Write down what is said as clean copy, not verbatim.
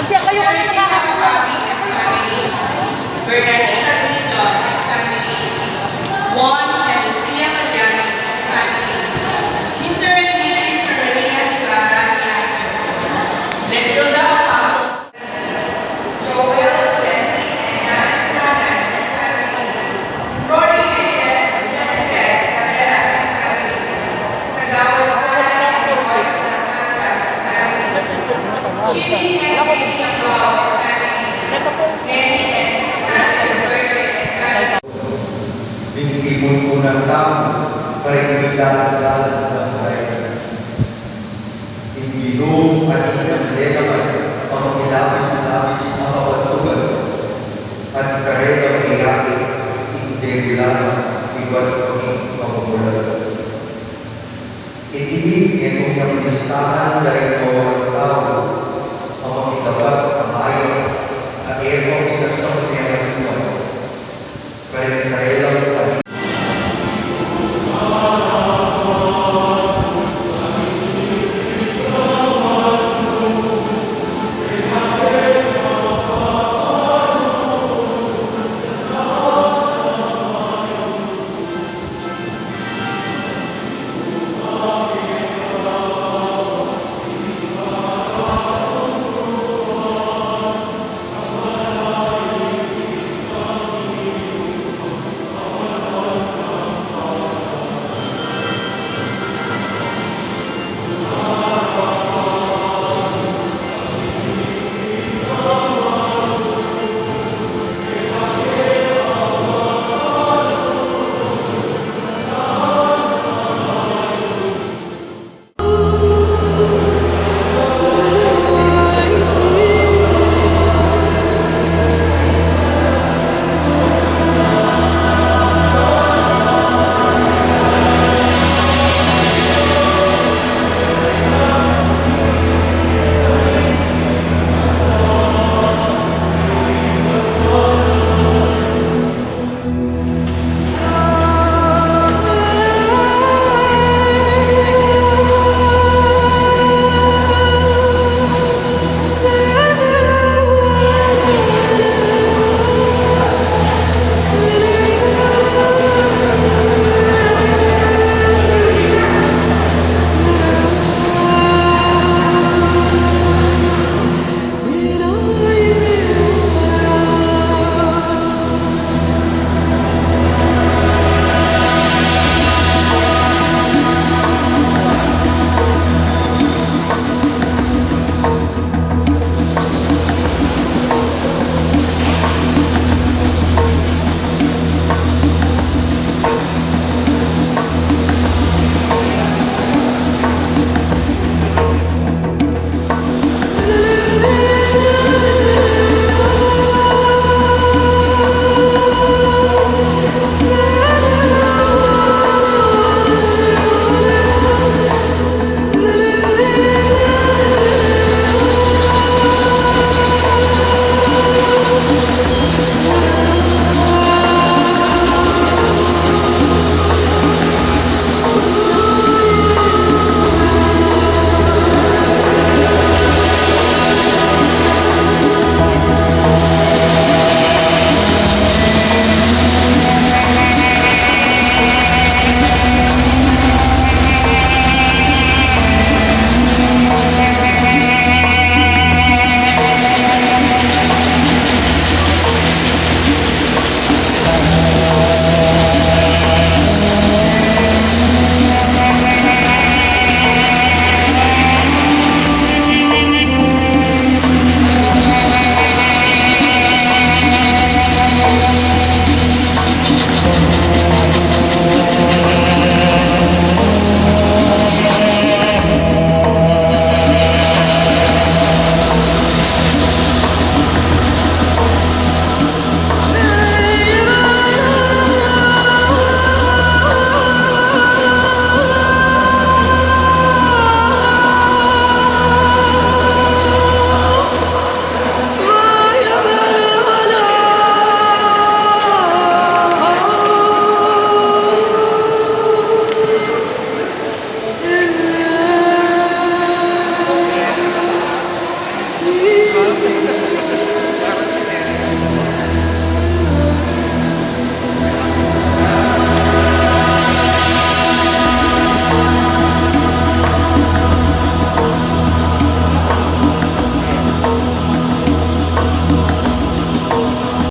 Mag-check kayo kung ano nakakakuha. Bernardita Dizon and family. Juan and Lucia Magliani and family. Mr. and Mrs. Carolina Ibarra and Lesilda Ocampo. Joel, Jessie, and Janet Nanan and family. Rory and Jessica Escalera and family. Kagawad Alan and Joyce Narmanja and family. Jimmy and Katie Angao and family. Nenny and Susan and Berde and family. Dingkibon ko ng tao, parinditan ng bahay. Ingilong at inang lenaman,